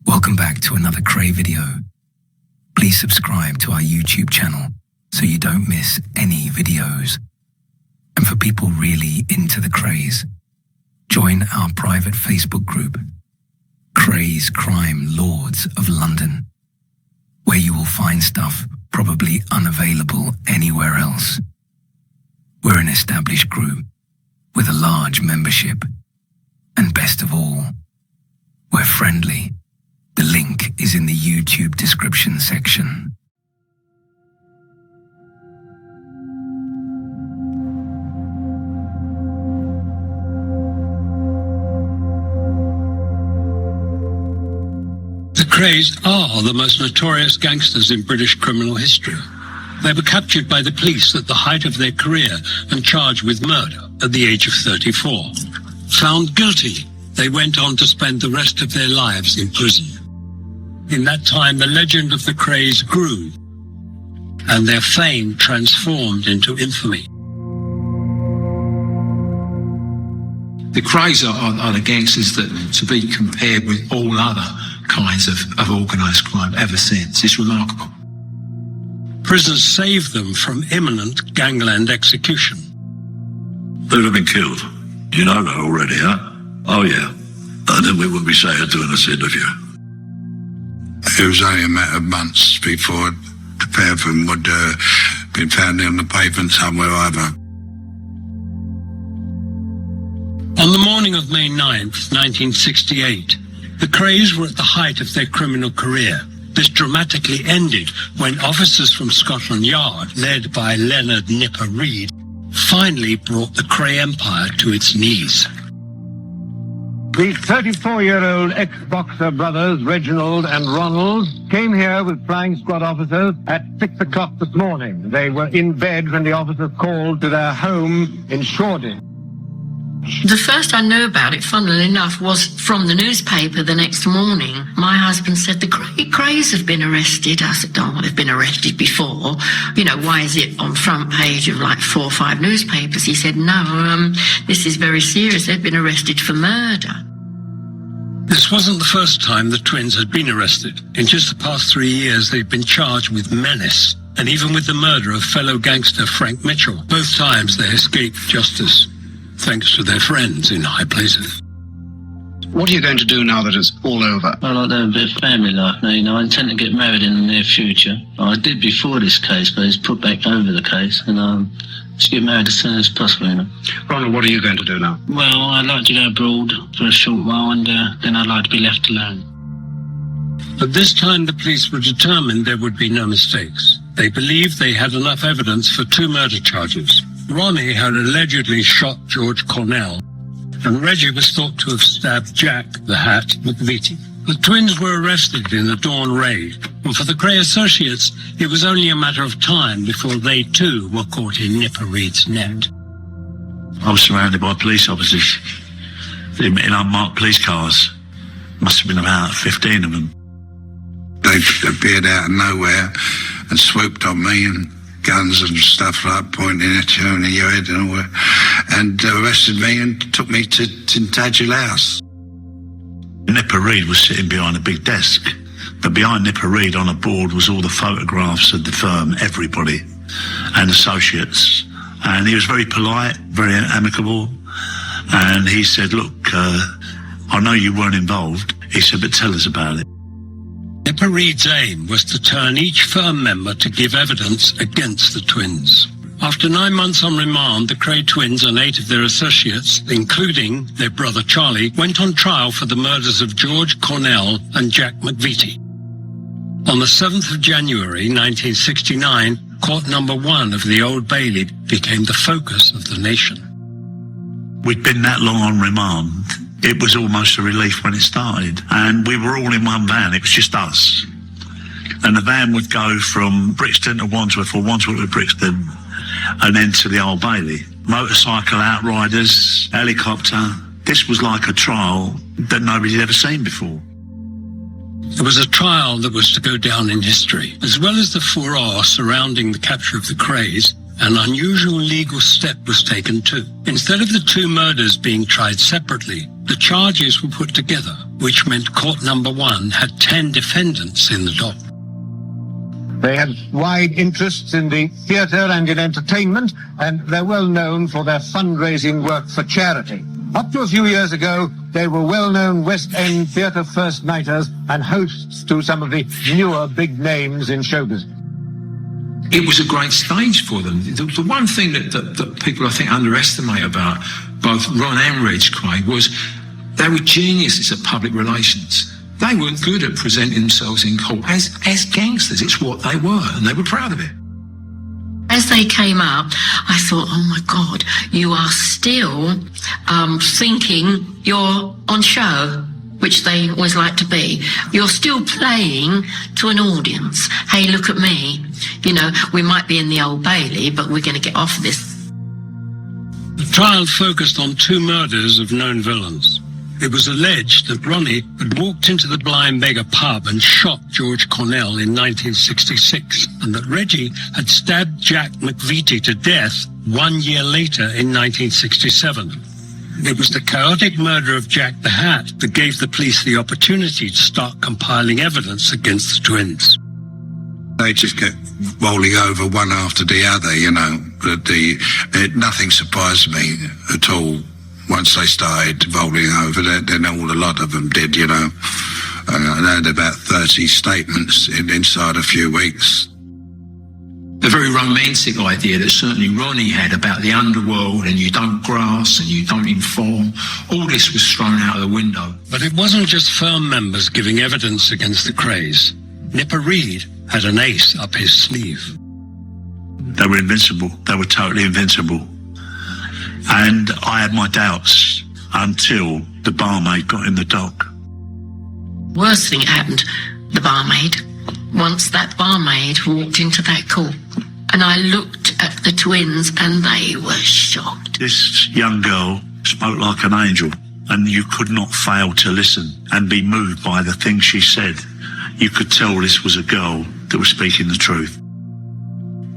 Welcome back to another Kray video. Please subscribe to our YouTube channel so you don't miss any videos. And for people really into the Krays, join our private Facebook group, Krays Crime Lords of London, where you will find stuff probably unavailable anywhere else. We're an established group with a large membership, and best of all, we're friendly. The link is in the YouTube description section. The Krays are the most notorious gangsters in British criminal history. They were captured by the police at the height of their career and charged with murder at the age of 34. Found guilty, they went on to spend the rest of their lives in prison. In that time, the legend of the Krays grew, and their fame transformed into infamy. The Krays are the gangsters that to be compared with all other kinds of organised crime ever since. It's remarkable. Prisons saved them from imminent gangland execution. They'd have been killed. You know that already, huh? Oh, yeah. And then we wouldn't be sat here doing this interview. It was only a matter of months before the pair of them would been found on the pavement somewhere either. On the morning of May 9th, 1968, the Krays were at the height of their criminal career. This dramatically ended when officers from Scotland Yard, led by Leonard Nipper Reid, finally brought the Kray empire to its knees. The 34-year-old ex-boxer brothers, Reginald and Ronald, came here with flying squad officers at 6 o'clock this morning. They were in bed when the officers called to their home in Shoreditch. The first I knew about it, funnily enough, was from the newspaper the next morning. My husband said, the Krays have been arrested. I said, oh, they've been arrested before. You know, why is it on front page of like 4 or 5 newspapers? He said, no, this is very serious. They've been arrested for murder. This wasn't the first time the twins had been arrested. In just the past 3 years, they've been charged with menace and even with the murder of fellow gangster Frank Mitchell. Both times they escaped justice, thanks to their friends in high places. What are you going to do now that it's all over? I like to have a bit of family life now, you know. I intend to get married in the near future. I did before this case, but it's put back over the case, and just get married as soon as possible, you know. Ronald, what are you going to do now? Well, I'd like to go abroad for a short while, and then I'd like to be left alone. But this time the police were determined there would be no mistakes. They believed they had enough evidence for 2 murder charges. Ronnie had allegedly shot George Cornell, and Reggie was thought to have stabbed Jack, the Hat, McVitie. The twins were arrested in the dawn raid, and for the Kray associates, it was only a matter of time before they too were caught in Nipper Reid's net. I was surrounded by police officers in unmarked police cars. Must have been about 15 of them. They appeared out of nowhere and swooped on me, and guns and stuff like pointing at you and your head and all that, and arrested me and took me to Tintagel House. Nipper Reid was sitting behind a big desk, but behind Nipper Reid on a board was all the photographs of the firm, everybody, and associates. And he was very polite, very amicable, and he said, look, I know you weren't involved. He said, but tell us about it. Nipper Reid's aim was to turn each firm member to give evidence against the twins. After 9 months on remand, the Kray twins and 8 of their associates, including their brother Charlie, went on trial for the murders of George Cornell and Jack McVitie. On the 7th of January 1969, court number 1 of the Old Bailey became the focus of the nation. We'd been that long on remand. It was almost a relief when it started, and we were all in one van. It was just us, and the van would go from Brixton to Wandsworth, or Wandsworth to Brixton, and then to the Old Bailey. Motorcycle outriders, helicopter. This was like a trial that nobody had ever seen before. It was a trial that was to go down in history. As well as the furore surrounding the capture of the Krays, an unusual legal step was taken too. Instead of the two murders being tried separately, the charges were put together, which meant court number 1 had 10 defendants in the dock. They had wide interests in the theatre and in entertainment, and they're well known for their fundraising work for charity. Up to a few years ago, they were well-known West End theatre first-nighters and hosts to some of the newer big names in show business. It was a great stage for them. The one thing that people, I think, underestimate about both Ron and Reg Kray was they were geniuses at public relations. They were good at presenting themselves in court as gangsters. It's what they were, and they were proud of it. As they came up, I thought, oh my God, you are still thinking you're on show, which they always like to be. You're still playing to an audience. Hey, look at me. You know, we might be in the Old Bailey, but we're going to get off this. The trial focused on 2 murders of known villains. It was alleged that Ronnie had walked into the Blind Beggar pub and shot George Cornell in 1966, and that Reggie had stabbed Jack McVitie to death 1 year later in 1967. It was the chaotic murder of Jack the Hat that gave the police the opportunity to start compiling evidence against the twins. They just kept rolling over one after the other, you know. Nothing surprised me at all. Once they started rolling over, then a lot of them did, you know. I had about 30 statements inside a few weeks. The very romantic idea that certainly Ronnie had about the underworld and you don't grass and you don't inform, all this was thrown out of the window. But it wasn't just firm members giving evidence against the Krays. Nipper Reed had an ace up his sleeve. They were invincible. They were totally invincible. And I had my doubts until the barmaid got in the dock. Worst thing happened, the barmaid. Once that barmaid walked into that court, and I looked at the twins and they were shocked. This young girl spoke like an angel, and you could not fail to listen and be moved by the things she said. You could tell this was a girl that was speaking the truth.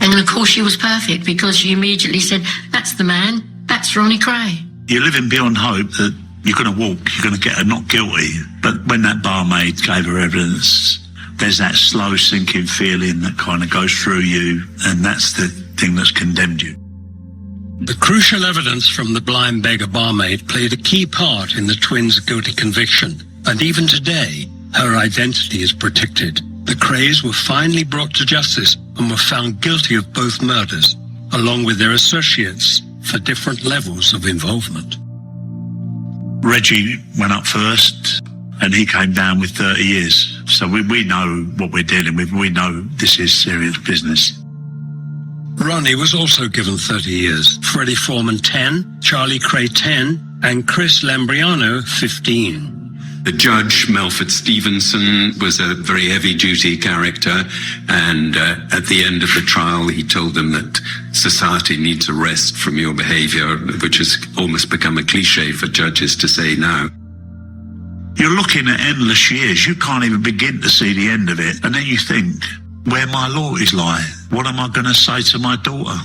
And of course she was perfect, because she immediately said, that's the man. That's Ronnie Kray. You're living beyond hope that you're going to walk, you're going to get her not guilty. But when that barmaid gave her evidence, there's that slow sinking feeling that kind of goes through you, and that's the thing that's condemned you. The crucial evidence from the Blind Beggar barmaid played a key part in the twins' guilty conviction, and even today, her identity is protected. The Krays were finally brought to justice and were found guilty of both murders, along with their associates, for different levels of involvement. Reggie went up first, and he came down with 30 years. So we know what we're dealing with. We know this is serious business. Ronnie was also given 30 years. Freddie Foreman 10, Charlie Kray 10, and Chris Lambriano 15. The judge, Melford Stevenson, was a very heavy-duty character, and at the end of the trial, he told them that society needs a rest from your behavior, which has almost become a cliche for judges to say now. You're looking at endless years. You can't even begin to see the end of it. And then you think, where my loyalties lie? What am I going to say to my daughter?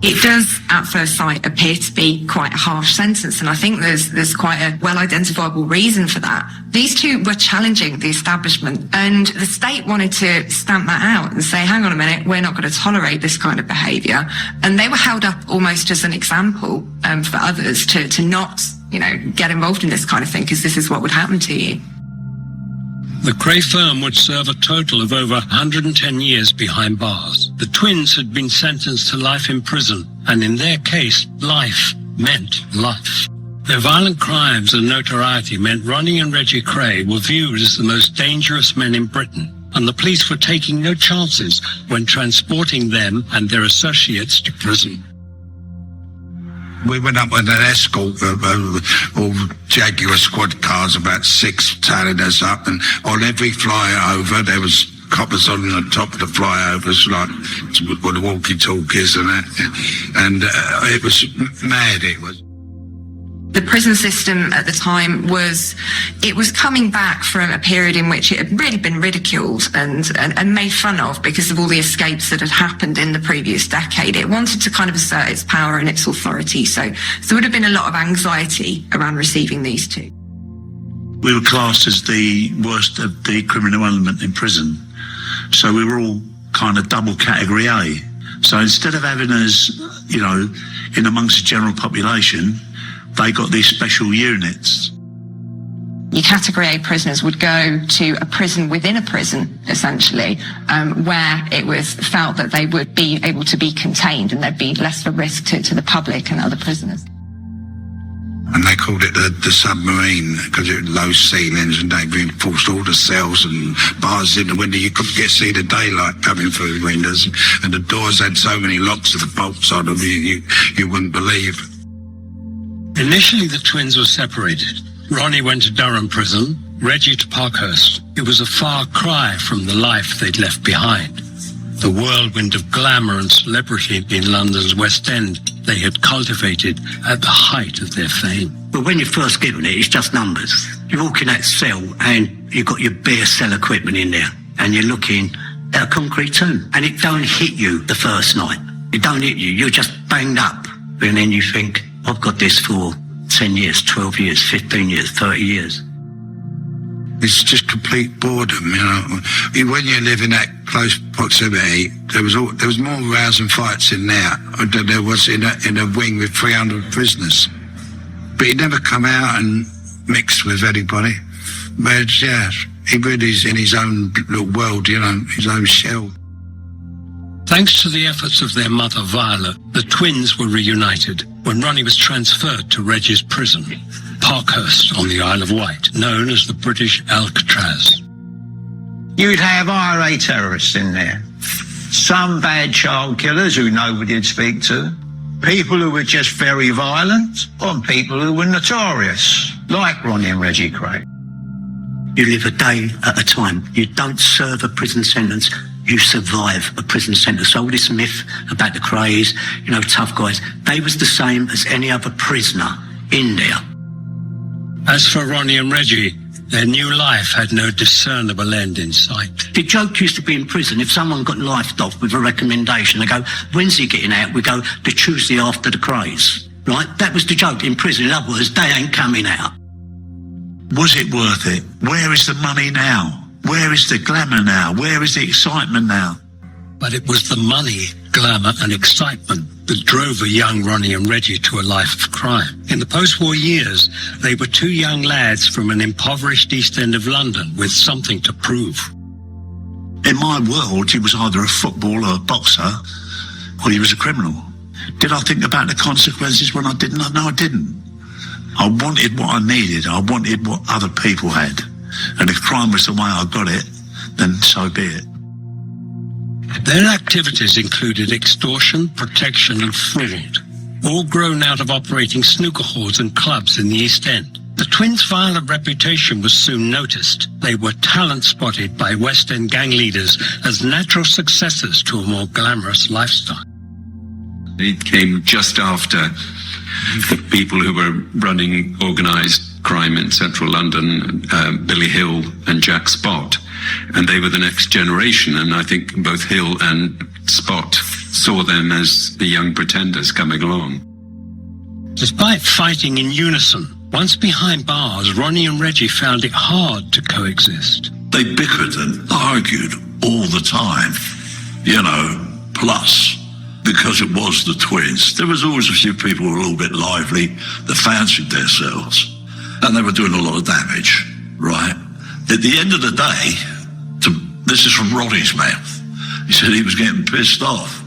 It does, at first sight, appear to be quite a harsh sentence, and I think there's quite a well-identifiable reason for that. These two were challenging the establishment, and the state wanted to stamp that out and say, hang on a minute, we're not going to tolerate this kind of behaviour. And they were held up almost as an example for others to not, get involved in this kind of thing, because this is what would happen to you. The Kray firm would serve a total of over 110 years behind bars. The twins had been sentenced to life in prison, and in their case, life meant life. Their violent crimes and notoriety meant Ronnie and Reggie Kray were viewed as the most dangerous men in Britain, and the police were taking no chances when transporting them and their associates to prison. We went up with an escort of all Jaguar squad cars, about 6 tailing us up, and on every flyover there was coppers on the top of the flyovers, like with the walkie-talkies and that, and it was mad, it was. The prison system at the time was coming back from a period in which it had really been ridiculed and made fun of because of all the escapes that had happened in the previous decade. It wanted to kind of assert its power and its authority. So there would have been a lot of anxiety around receiving these two. We were classed as the worst of the criminal element in prison. So we were all kind of double category A. So instead of having us, in amongst the general population, they got these special units. Your category A prisoners would go to a prison within a prison, essentially, where it was felt that they would be able to be contained and there'd be less of a risk to the public and other prisoners. And they called it the submarine because it had low ceilings and they reinforced all the cells and bars in the window. You couldn't see the daylight coming through the windows, and the doors had so many locks with the bolts on them you wouldn't believe. Initially, the twins were separated. Ronnie went to Durham prison, Reggie to Parkhurst. It was a far cry from the life they'd left behind. The whirlwind of glamour and celebrity in London's West End they had cultivated at the height of their fame. But when you're first given it, it's just numbers. You walk in that cell and you've got your bare cell equipment in there and you're looking at a concrete tomb and it don't hit you the first night. It don't hit you. You're just banged up. And then you think, I've got this for 10 years, 12 years, 15 years, 30 years. It's just complete boredom, When you live in that close proximity, there was more rows and fights in there than there was in a wing with 300 prisoners. But he'd never come out and mixed with anybody. But yeah, he really is in his own little world, his own shell. Thanks to the efforts of their mother, Violet, the twins were reunited when Ronnie was transferred to Reggie's prison, Parkhurst on the Isle of Wight, known as the British Alcatraz. You'd have IRA terrorists in there, some bad child killers who nobody'd speak to, people who were just very violent, or people who were notorious, like Ronnie and Reggie Kray. You live a day at a time. You don't serve a prison sentence. You survive a prison sentence. So all this myth about the Krays, tough guys, they was the same as any other prisoner in there. As for Ronnie and Reggie, their new life had no discernible end in sight. The joke used to be in prison, if someone got knifed off with a recommendation, they go, when's he getting out? We go, the Tuesday after the Krays. Right? That was the joke in prison. In other words, they ain't coming out. Was it worth it? Where is the money now? Where is the glamour now? Where is the excitement now? But it was the money, glamour and excitement that drove a young Ronnie and Reggie to a life of crime. In the post-war years, they were two young lads from an impoverished East End of London with something to prove. In my world, he was either a footballer, a boxer, or he was a criminal. Did I think about the consequences when I didn't? No, I didn't. I wanted what I needed. I wanted what other people had. And if crime was the way I got it, then so be it. Their activities included extortion, protection and fraud, all grown out of operating snooker halls and clubs in the East End. The twins' violent reputation was soon noticed. They were talent spotted by West End gang leaders as natural successors to a more glamorous lifestyle. It came just after the people who were running organised crime in central London, Billy Hill and Jack Spot, and they were the next generation, and I think both Hill and Spot saw them as the young pretenders coming along. Despite fighting in unison, once behind bars, Ronnie and Reggie found it hard to coexist. They bickered and argued all the time, plus because it was the twins. There was always a few people who were a little bit lively that fancied themselves. And they were doing a lot of damage, right? At the end of the day, this is from Ronnie's mouth. He said he was getting pissed off,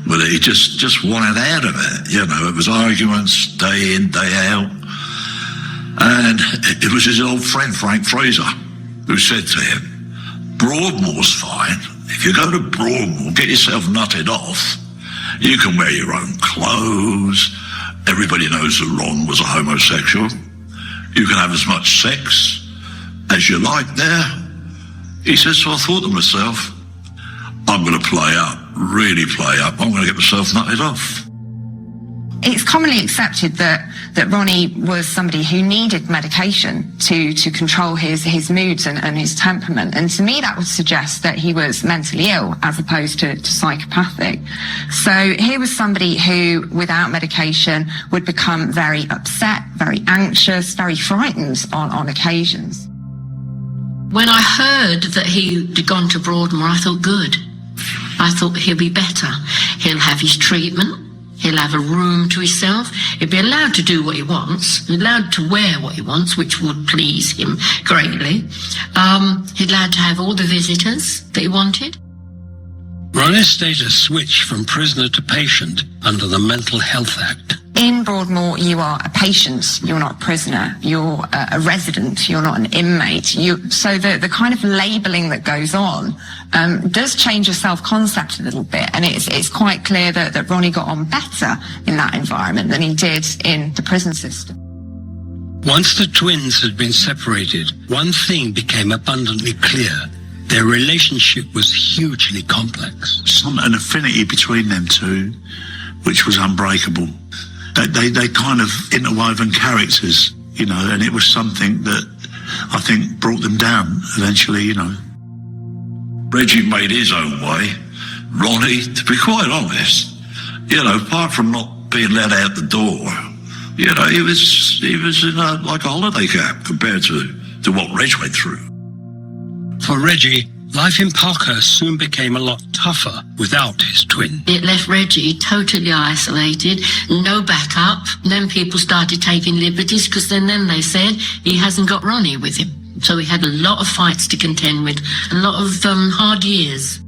but he just wanted out of it. It was arguments day in, day out. And it was his old friend, Frank Fraser, who said to him, Broadmoor's fine. If you go to Broadmoor, get yourself nutted off, you can wear your own clothes. Everybody knows that Ron was a homosexual. You can have as much sex as you like there. He says, so I thought to myself, I'm going to play up, really play up. I'm going to get myself nutted off. It's commonly accepted that that Ronnie was somebody who needed medication to control his moods and his temperament. And to me, that would suggest that he was mentally ill as opposed to psychopathic. So here was somebody who, without medication, would become very upset, very anxious, very frightened on occasions. When I heard that he'd gone to Broadmoor, I thought, good. I thought he'll be better. He'll have his treatment. He'll have a room to himself. He'll be allowed to do what he wants. He'll be allowed to wear what he wants, which would please him greatly. He'd allowed to have all the visitors that he wanted. Ronnie stayed a switch from prisoner to patient under the Mental Health Act. In Broadmoor, you are a patient, you're not a prisoner, you're a resident, you're not an inmate. So the kind of labelling that goes on does change your self-concept a little bit, and it's quite clear that Ronnie got on better in that environment than he did in the prison system. Once the twins had been separated, one thing became abundantly clear. Their relationship was hugely complex. An affinity between them two, which was unbreakable. They kind of interwoven characters, you know, and it was something that I think brought them down eventually, you know. Reggie made his own way. Ronnie, to be quite honest, you know, apart from not being let out the door, you know, he was in like a holiday camp compared to what Reg went through. For Reggie, life in Parkhurst soon became a lot tougher without his twin. It left Reggie totally isolated, no backup. Then people started taking liberties because then they said he hasn't got Ronnie with him. So he had a lot of fights to contend with, a lot of hard years.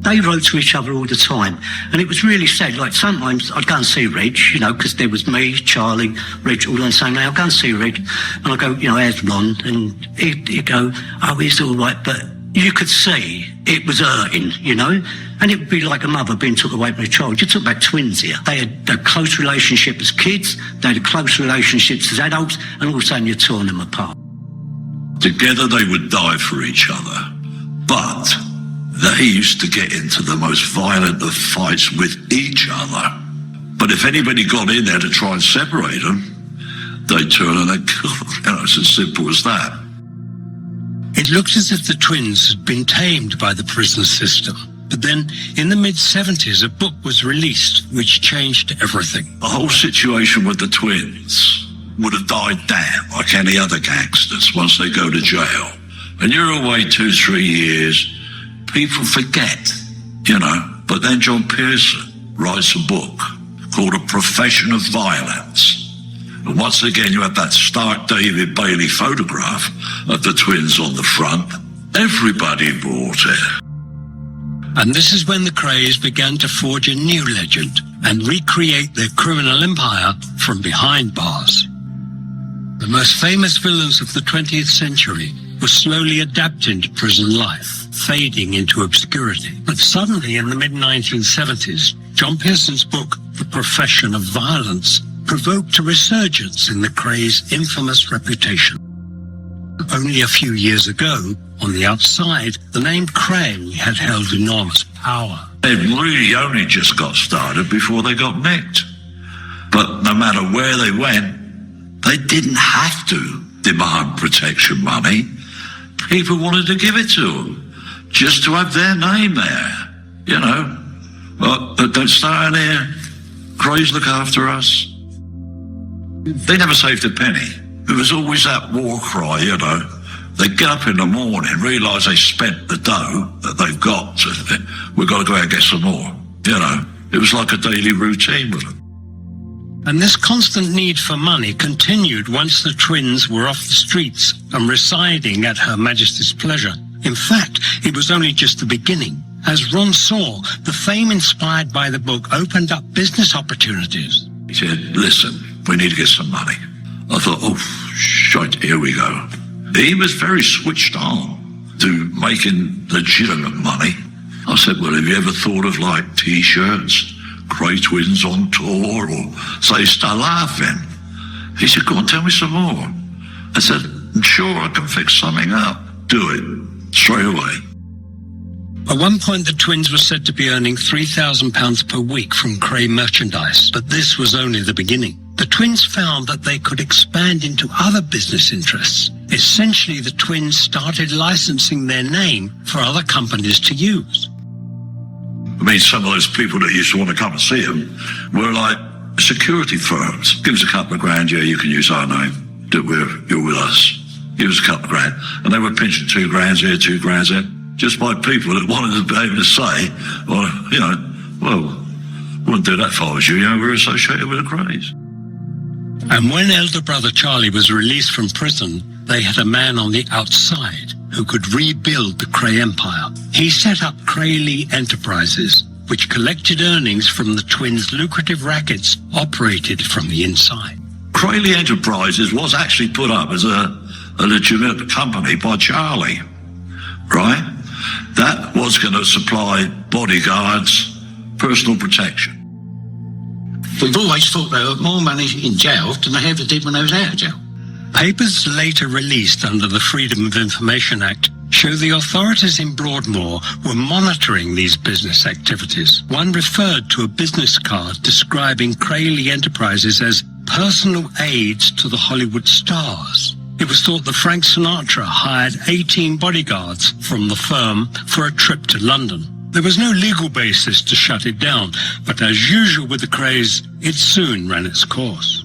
They wrote to each other all the time, and it was really sad. Like, sometimes I'd go and see Reg, you know, because there was me, Charlie, Reg, all on the same day. I'd go and see Reg, and I'd go, you know, how's Ron? And he'd go, oh, he's all right. But you could see it was hurting, you know, and it would be like a mother being took away from a child. You talk about twins here. They had a close relationship as kids, they had close relationships as adults, and all of a sudden you're tearing them apart. Together they would die for each other, but they used to get into the most violent of fights with each other. But if anybody got in there to try and separate them, they'd turn and they'd kill them. You know, it's as simple as that. It looked as if the twins had been tamed by the prison system. But then, in the mid-70s, a book was released which changed everything. The whole situation with the twins would have died down like any other gangsters once they go to jail. And you're away 2-3 years, people forget, you know. But then John Pearson writes a book called A Profession of Violence. And once again, you have that stark David Bailey photograph of the twins on the front. Everybody bought it. And this is when the Krays began to forge a new legend and recreate their criminal empire from behind bars. The most famous villains of the 20th century were slowly adapting to prison life, fading into obscurity. But suddenly, in the mid-1970s, John Pearson's book, The Profession of Violence, provoked a resurgence in the Krays' infamous reputation. Only a few years ago, on the outside, the name Kray had held enormous power. They really only just got started before they got nicked. But no matter where they went, they didn't have to demand protection money. People wanted to give it to them, just to have their name there, you know. But don't start in here. Krays look after us. They never saved a penny. It was always that war cry, you know. They get up in the morning, realise they spent the dough that they've got. So we've got to go out and get some more, you know. It was like a daily routine with them. And this constant need for money continued once the twins were off the streets and residing at Her Majesty's pleasure. In fact, it was only just the beginning. As Ron saw, the fame inspired by the book opened up business opportunities. He said, listen, we need to get some money. I thought, oh, shite, here we go. He was very switched on to making legitimate money. I said, well, have you ever thought of like T-shirts, Kray twins on tour, or say, start laughing? He said, go on, tell me some more. I said, I'm sure I can fix something up. Do it, straight away. At one point, the twins were said to be earning £3,000 per week from Kray merchandise, but this was only the beginning. the twins found that they could expand into other business interests. Essentially, the twins started licensing their name for other companies to use. I mean, some of those people that used to want to come and see him were like security firms. Give us a couple of grand, yeah, you can use our name, that you're with us. Give us a couple of grand. And they were pinching 2 grand here, 2 grand there, just by people that wanted to be able to say, well, you know, well, wouldn't do that if I was you, we're associated with the Krays. And when elder brother Charlie was released from prison, they had a man on the outside who could rebuild the Kray empire. He set up Kray Enterprises, which collected earnings from the twins' lucrative rackets operated from the inside. Kray Enterprises was actually put up as a legitimate company by Charlie, right? That was going to supply bodyguards, personal protection. We've always thought they were more money in jail than they ever did when they was out of jail. Papers later released under the Freedom of Information Act show the authorities in Broadmoor were monitoring these business activities. One referred to a business card describing Kray Enterprises as personal aids to the Hollywood stars. It was thought that Frank Sinatra hired 18 bodyguards from the firm for a trip to London. There was no legal basis to shut it down, but as usual with the Krays, it soon ran its course.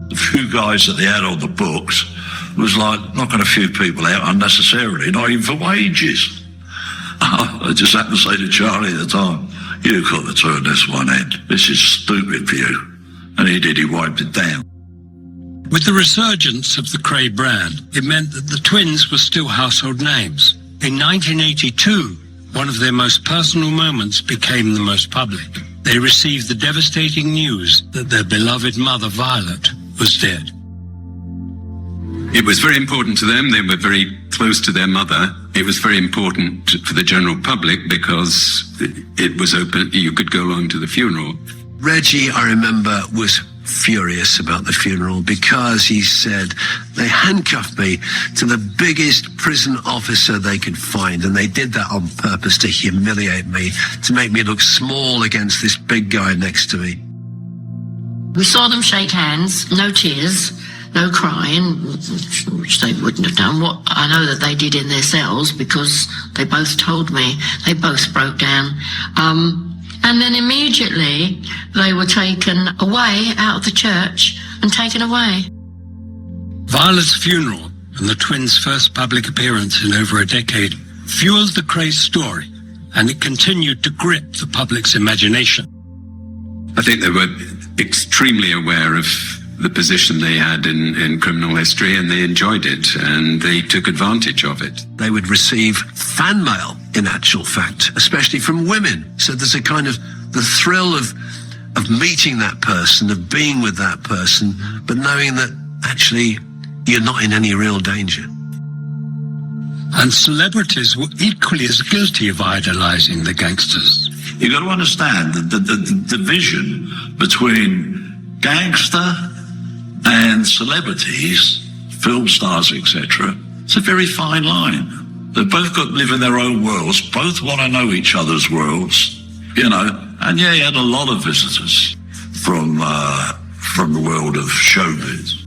The few guys that they had on the books was like knocking a few people out unnecessarily, not even for wages. I just happened to say to Charlie at the time, you've got to turn this one in. This is stupid for you. And he did, he wiped it down. With the resurgence of the Kray brand, it meant that the twins were still household names. In 1982, one of their most personal moments became the most public. They received the devastating news that their beloved mother, Violet, was dead. It was very important to them. They were very close to their mother. It was very important for the general public because it was open. You could go along to the funeral. Reggie, I remember, was furious about the funeral because he said they handcuffed me to the biggest prison officer they could find, and they did that on purpose to humiliate me, to make me look small against this big guy next to me. We saw them shake hands, no tears, no crying, which they wouldn't have done. What I know that they did in their cells, because they both told me, they both broke down. And then immediately they were taken away out of the church and taken away. Violet's funeral and the twins' first public appearance in over a decade fueled the Kray story, and it continued to grip the public's imagination. I think they were extremely aware of the position they had in criminal history, and they enjoyed it, and they took advantage of it. They would receive fan mail, in actual fact, especially from women. So there's a kind of the thrill of meeting that person, of being with that person, but knowing that actually you're not in any real danger. And celebrities were equally as guilty of idolizing the gangsters. You've got to understand the division between gangster and celebrities, film stars, etc. It's a very fine line. They've both got to live in their own worlds, both want to know each other's worlds, you know. And yeah, he had a lot of visitors from the world of showbiz.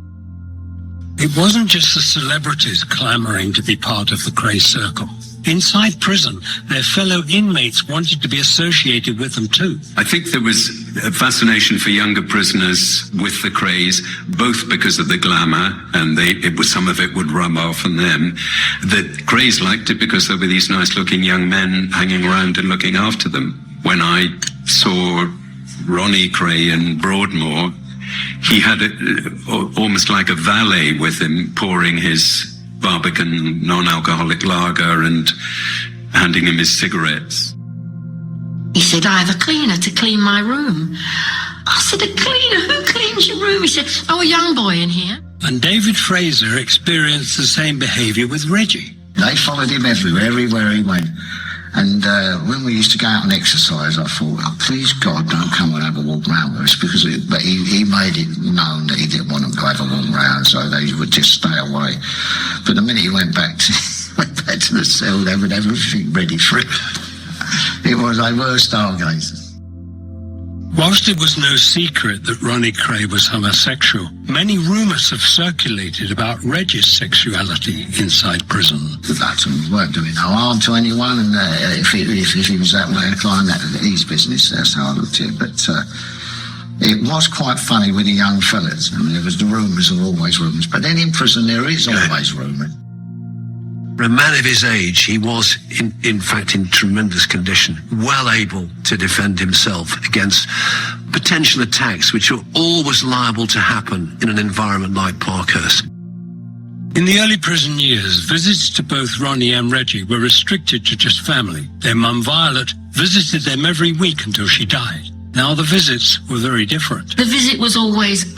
It wasn't just the celebrities clamoring to be part of the Kray circle. Inside prison, their fellow inmates wanted to be associated with them too. I think there was a fascination for younger prisoners with the Krays, both because of the glamour, and some of it would rub off on them. The Krays liked it because there were these nice-looking young men hanging around and looking after them. When I saw Ronnie Kray in Broadmoor, he had almost like a valet with him, pouring his Barbican non-alcoholic lager and handing him his cigarettes. He said, I have a cleaner to clean my room. I said, a cleaner? Who cleans your room? He said, oh, a young boy in here. And David Fraser experienced the same behaviour with Reggie. They followed him everywhere he went. And when we used to go out and exercise, I thought, oh, please God, don't come and have a walk round with us, because but he made it known that he didn't want them to have a walk round, so they would just stay away. But the minute he went back to the cell, they would have everything ready for it. They were stargazers. Whilst it was no secret that Ronnie Kray was homosexual, many rumours have circulated about Reg's sexuality inside prison. That weren't doing no harm to anyone, and if he was that way inclined, that's his business. That's how I looked at it. But it was quite funny with the young fellas. I mean, there was the rumours, there were always rumours. But then in prison, there is always rumour. For a man of his age, he was, in fact, in tremendous condition, well able to defend himself against potential attacks, which are always liable to happen in an environment like Parkhurst. In the early prison years, visits to both Ronnie and Reggie were restricted to just family. Their mum, Violet, visited them every week until she died. Now the visits were very different. The visit was always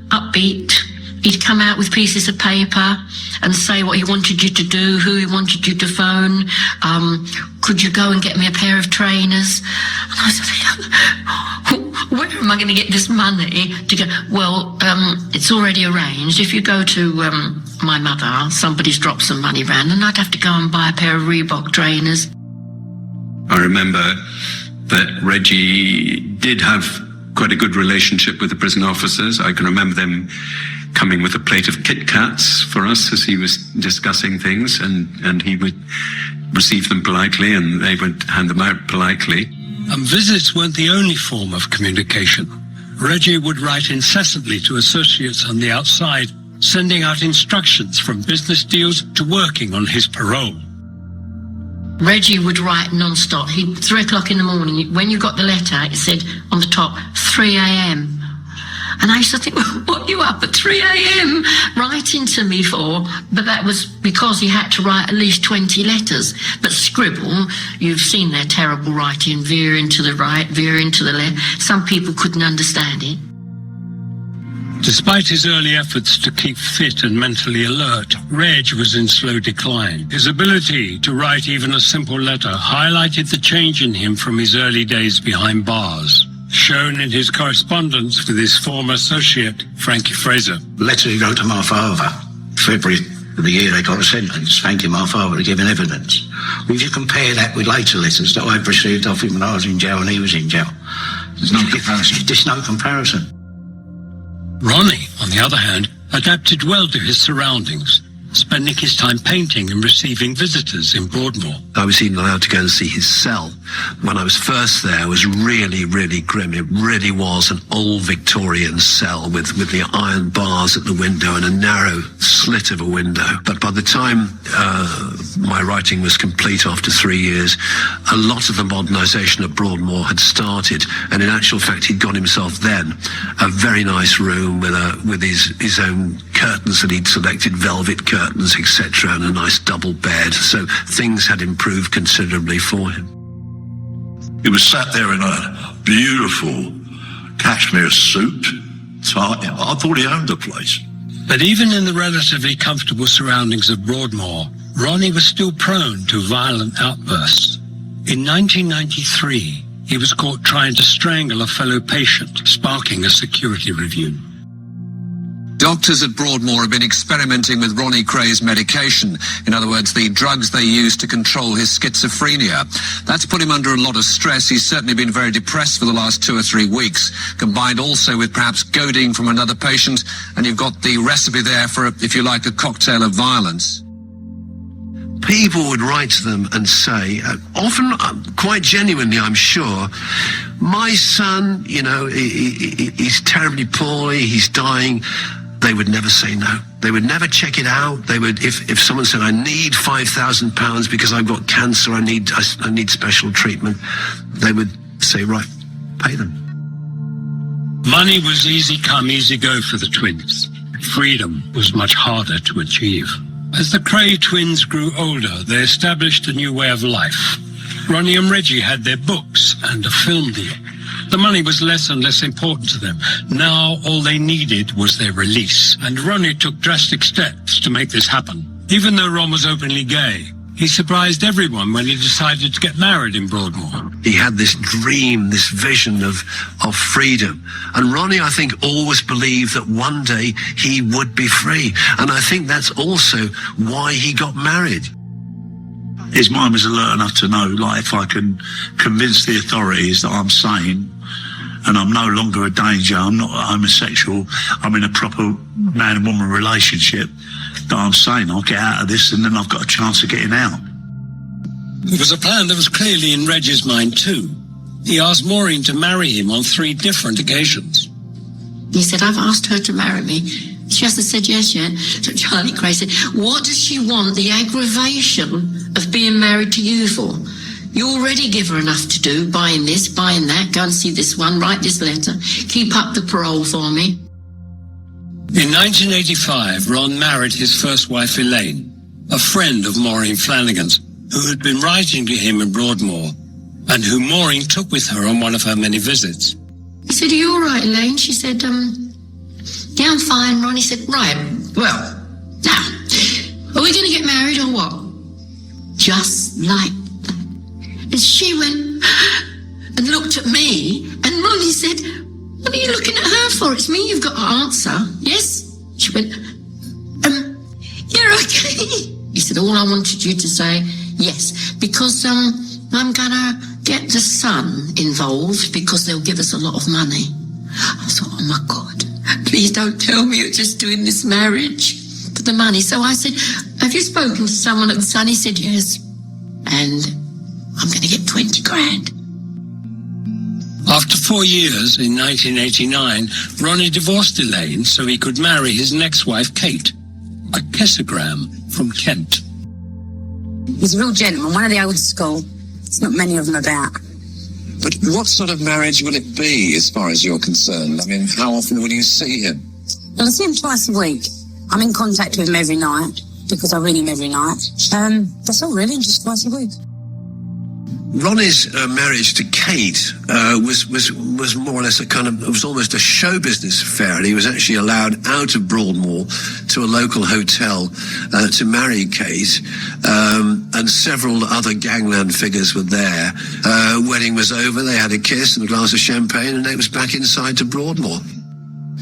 upbeat. He'd come out with pieces of paper and say what he wanted you to do, who he wanted you to phone. Could you go and get me a pair of trainers? And I said, where am I going to get this money to go? Well, it's already arranged. If you go to my mother, somebody's dropped some money round, and I'd have to go and buy a pair of Reebok trainers. I remember that Reggie did have quite a good relationship with the prison officers. I can remember them coming with a plate of Kit Kats for us as he was discussing things, and he would receive them politely and they would hand them out politely. And visits weren't the only form of communication. Reggie would write incessantly to associates on the outside, sending out instructions from business deals to working on his parole. Reggie would write non-stop. 3 o'clock in the morning, when you got the letter, it said on the top, 3 a.m. And I used to think, well, what are you up at 3 a.m. writing to me for? But that was because he had to write at least 20 letters. But scribble, you've seen their terrible writing, veering to the right, veering to the left. Some people couldn't understand it. Despite his early efforts to keep fit and mentally alert, Reg was in slow decline. His ability to write even a simple letter highlighted the change in him from his early days behind bars, shown in his correspondence with his former associate, Frankie Fraser. Letter he wrote to my father, February of the year they got a sentence, thanking my father for giving evidence. Well, if you compare that with later letters that I've received off him when I was in jail and he was in jail, there's no comparison. There's no comparison. Ronnie, on the other hand, adapted well to his surroundings, spending his time painting and receiving visitors in Broadmoor. I was even allowed to go and see his cell. When I was first there, it was really, really grim. It really was an old Victorian cell with the iron bars at the window and a narrow slit of a window. But by the time my writing was complete after 3 years, a lot of the modernisation of Broadmoor had started, and in actual fact, he'd got himself then a very nice room with his own curtains that he'd selected, velvet curtains, etc., and a nice double bed. So things had improved considerably for him. He was sat there in a beautiful cashmere suit. I thought he owned the place. But even in the relatively comfortable surroundings of Broadmoor, Ronnie was still prone to violent outbursts. In 1993, he was caught trying to strangle a fellow patient, sparking a security review. Doctors at Broadmoor have been experimenting with Ronnie Kray's medication. In other words, the drugs they use to control his schizophrenia. That's put him under a lot of stress. He's certainly been very depressed for the last 2 or 3 weeks, combined also with perhaps goading from another patient. And you've got the recipe there for, if you like, a cocktail of violence. People would write to them and say, often quite genuinely, I'm sure, my son, he's terribly poorly, he's dying. They would never say no. They would never check it out. They would, if someone said, I need £5,000 because I've got cancer, I need special treatment, they would say, right, pay them. Money was easy come, easy go for the twins. Freedom was much harder to achieve. As the Kray twins grew older, they established a new way of life. Ronnie and Reggie had their books and a film deal. The money was less and less important to them. Now all they needed was their release. And Ronnie took drastic steps to make this happen. Even though Ron was openly gay, he surprised everyone when he decided to get married in Broadmoor. He had this dream, this vision of freedom. And Ronnie, I think, always believed that one day he would be free. And I think that's also why he got married. His mind was alert enough to know, like, if I can convince the authorities that I'm sane and I'm no longer a danger. I'm not homosexual. I'm in a proper man and woman relationship. That I'm saying I'll get out of this, and then I've got a chance of getting out. It was a plan that was clearly in Reggie's mind too. He asked Maureen to marry him on 3 different occasions. He said, I've asked her to marry me. She hasn't said yes yet. So Charlie Kray said, what does she want the aggravation of being married to you for? You already give her enough to do, buying this, buying that, go and see this one, write this letter, keep up the parole for me. In 1985, Ron married his first wife, Elaine, a friend of Maureen Flanagan's, who had been writing to him in Broadmoor, and who Maureen took with her on one of her many visits. He said, are you all right, Elaine? She said, yeah, I'm fine, Ron. He said, right, well, now, are we going to get married or what? Just like that. And she went and looked at me, and Ronnie said, what are you looking at her for? It's me you've got to answer. Yes? She went, you're okay. He said, all I wanted you to say, yes, because I'm going to get the son involved because they'll give us a lot of money. I thought, oh my God, please don't tell me you're just doing this marriage for the money. So I said, have you spoken to someone at the Sun? He said, yes. And I'm going to get 20 grand. After 4 years, in 1989, Ronnie divorced Elaine so he could marry his next wife, Kate, a kissogram from Kent. He's a real gentleman, one of the old school. There's not many of them about. But what sort of marriage will it be, as far as you're concerned? I mean, how often will you see him? Well, I see him twice a week. I'm in contact with him every night, because I ring him every night. That's all really, just twice a week. Ronnie's marriage to Kate was more or less it was almost a show business affair, and he was actually allowed out of Broadmoor to a local hotel to marry Kate, and several other gangland figures were there. Wedding was over, they had a kiss and a glass of champagne, and they was back inside to Broadmoor.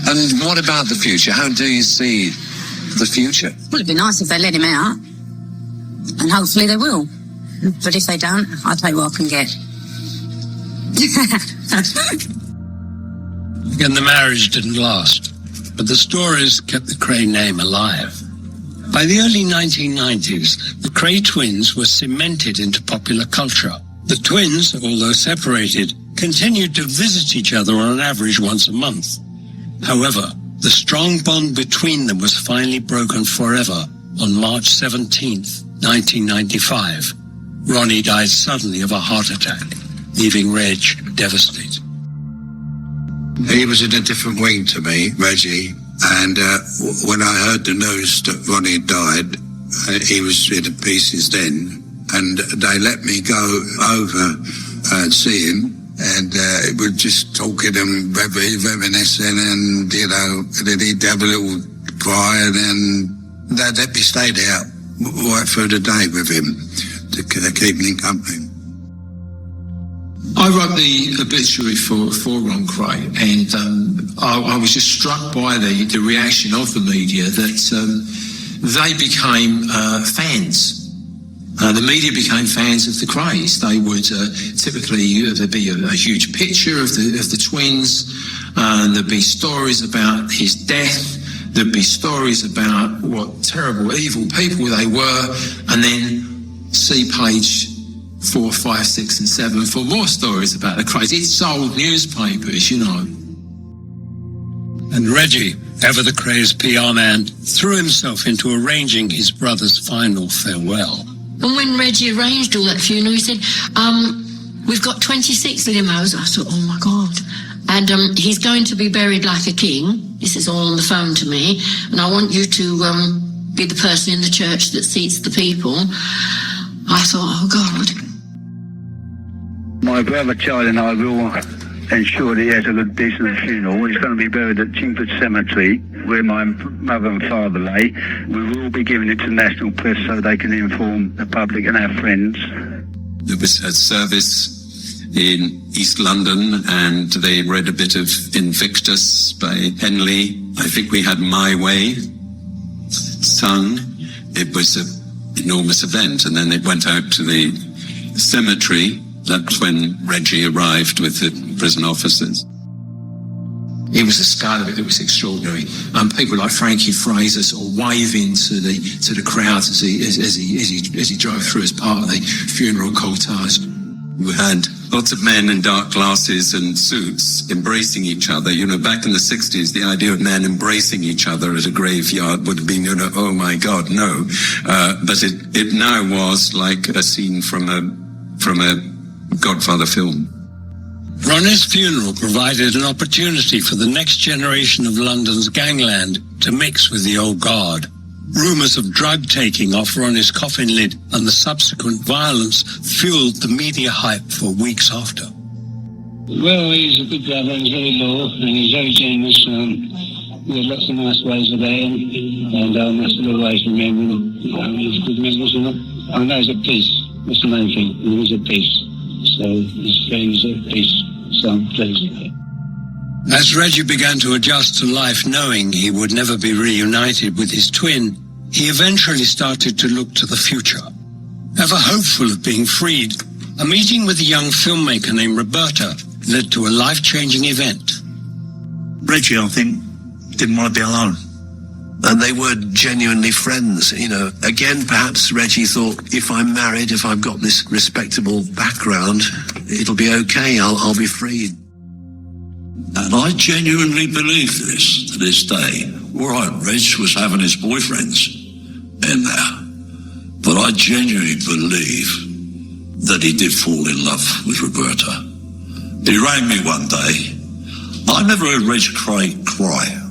And what about the future? How do you see the future? Well, it'd be nice if they let him out, and hopefully they will. But if they don't, I'll take what I can get. Again, the marriage didn't last, but the stories kept the Kray name alive. By the early 1990s, the Kray twins were cemented into popular culture. The twins, although separated, continued to visit each other on an average once a month. However, the strong bond between them was finally broken forever on March 17th, 1995. Ronnie died suddenly of a heart attack, leaving Reg devastated. He was in a different wing to me, Reggie, and when I heard the news that Ronnie had died, he was in pieces then, and they let me go over and see him, and we're just talking and reminiscing, and, you know, and then he'd have a little cry, and then they'd let me stay there right through the day with him, to keep him in company. I wrote the obituary for Ron Kray, and I was just struck by the reaction of the media that they became fans. The media became fans of the Krays. They would typically there'd be a huge picture of the twins, and there'd be stories about his death. There'd be stories about what terrible, evil people they were, and then see page 4, 5, 6 and 7 for more stories about the Krays. It sold newspapers, you know. And Reggie, ever the Krays PR man, threw himself into arranging his brother's final farewell. And when Reggie arranged all that funeral, he said, we've got 26 limos. I thought, oh my God. And he's going to be buried like a king. This is all on the phone to me. And I want you to be the person in the church that seats the people. I thought, oh God. My brother Charlie and I will ensure that he has a good, decent funeral. He's going to be buried at Chingford Cemetery, where my mother and father lay. We will be giving it to national press so they can inform the public and our friends. There was a service in East London, and they read a bit of Invictus by Henley. I think we had My Way sung. It was an enormous event, and then it went out to the cemetery. That's when Reggie arrived with the prison officers. It was the scale of it that was extraordinary. People like Frankie Fraser sort of waving to the crowds as he drove through as part of the funeral cortege. We had lots of men in dark glasses and suits embracing each other. You know, back in the 60s, the idea of men embracing each other at a graveyard would have been, you know, oh my God, no. But it now was like a scene from a Godfather film. Ronnie's funeral provided an opportunity for the next generation of London's gangland to mix with the old guard. Rumours of drug taking off Ronnie's coffin lid and the subsequent violence fueled the media hype for weeks after. Well, he's a good brother, he's very loyal and he's very generous. We had lots of nice ways about him, and I must always remember him. He's good memories, you know. I know he's at peace. That's the main thing. He was at peace. So his friends at peace. So I'm pleased with it. As Reggie began to adjust to life knowing he would never be reunited with his twin, he eventually started to look to the future. Ever hopeful of being freed, a meeting with a young filmmaker named Roberta led to a life-changing event. Reggie, I think, didn't want to be alone. And they were genuinely friends, you know. Again, perhaps Reggie thought, if I'm married, if I've got this respectable background, it'll be okay, I'll be freed. And I genuinely believe this to this day. All right, Reg was having his boyfriends in there, but I genuinely believe that he did fall in love with Roberta. He rang me one day. I never heard Reg Kray cry.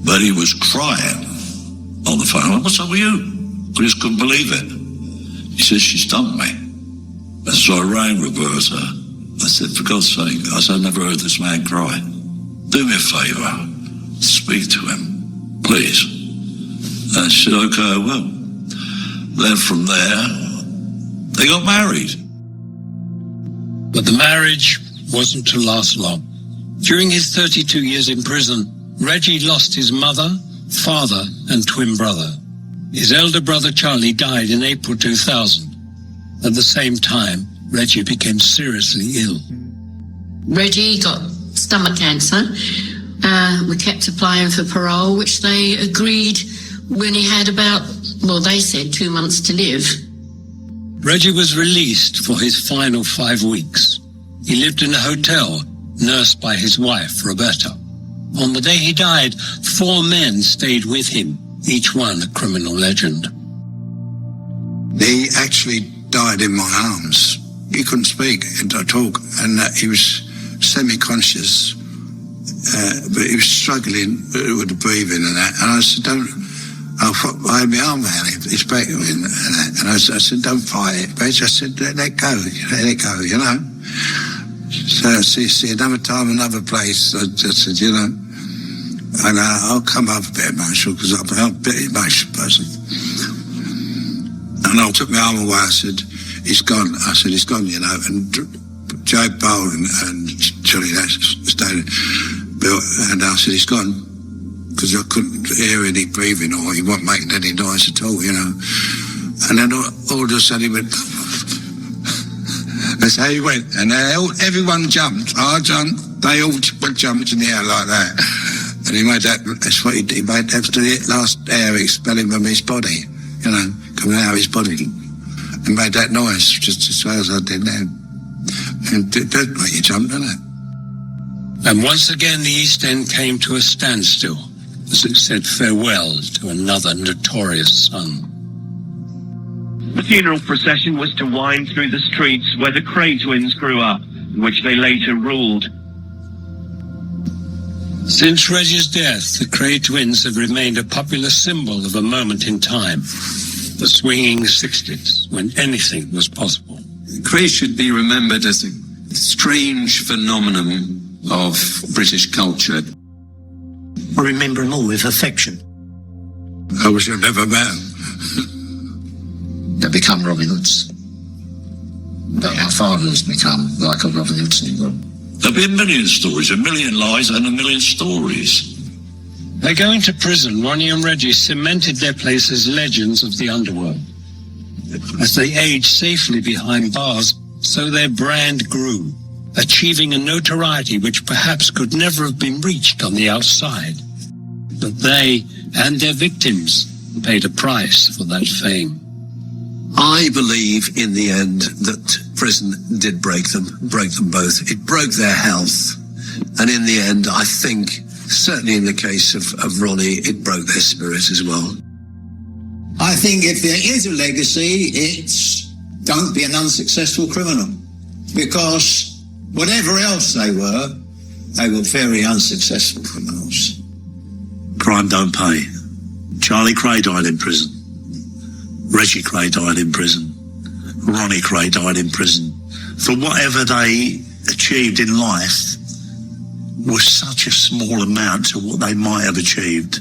But he was crying on the phone. What's up with you? I just couldn't believe it. He says, she's dumped me. And so I rang Roberta. I said, for God's sake, I said, I've never heard this man cry. Do me a favour. Speak to him, please. And she said, okay, I will. Then from there, they got married. But the marriage wasn't to last long. During his 32 years in prison, Reggie lost his mother, father, and twin brother. His elder brother Charlie died in April 2000. At the same time, Reggie became seriously ill. Reggie got stomach cancer. We kept applying for parole, which they agreed when he had about, well, they said 2 months to live. Reggie was released for his final 5 weeks. He lived in a hotel, nursed by his wife, Roberta. On the day he died, 4 men stayed with him, each one a criminal legend. He actually died in my arms. He couldn't speak or talk, and he was semi-conscious, but he was struggling with the breathing and that. And I said, I had my arm around his back, and I said, don't fight it, Reg. I said, let it go, you know. So I see another time, another place. I said, you know, and I'll come up a bit emotional because I'm a bit emotional person. And I took my arm away. I said, he's gone. I said, he's gone, you know. And Joe Bowl and Johnny stayed, and I said, he's gone, because I couldn't hear any breathing or he wasn't making any noise at all, you know. And then all of a sudden he went. That's how he went, and everyone jumped. I jumped. They all jumped in the air like that. And he made that. That's what he did. He made that to the last air expelling from his body, you know, coming out of his body. And made that noise just as well as I did then. And it does make you jump, doesn't it? And once again, the East End came to a standstill as it said farewell to another notorious son. The funeral procession was to wind through the streets where the Kray twins grew up, which they later ruled. Since Reggie's death, the Kray twins have remained a popular symbol of a moment in time, the swinging 60s, when anything was possible. Kray should be remembered as a strange phenomenon of British culture. I remember him all with affection. I wish I'd never met him. They become Robin Hoods. But my father has become like a Robin Hood syndrome. There'll be a million stories, a million lies and a million stories. By going to prison, Ronnie and Reggie cemented their place as legends of the underworld. As they aged safely behind bars, so their brand grew. achieving a notoriety which perhaps could never have been reached on the outside. But they and their victims paid a price for that fame. I believe in the end that prison did break them both. It broke their health. And in the end, I think, certainly in the case of Ronnie, it broke their spirit as well. I think if there is a legacy, it's don't be an unsuccessful criminal. Because whatever else they were very unsuccessful criminals. Crime don't pay. Charlie Kray died in prison. Reggie Kray died in prison. Ronnie Kray died in prison. For whatever they achieved in life was such a small amount to what they might have achieved.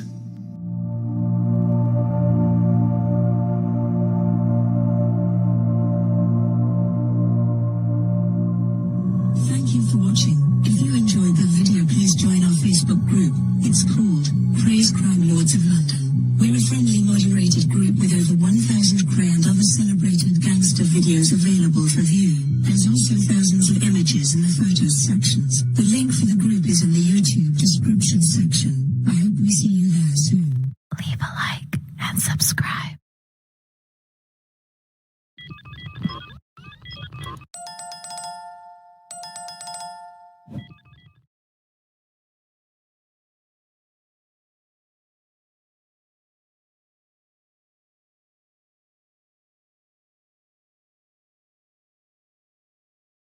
Thank you for watching. If you enjoyed the video, please join our Facebook group. It's called Krays Crime Lords of London. We're a friendly, moderated group with over 1,000 Kray and other celebrated gangster videos available for view. There's also thousands of images in the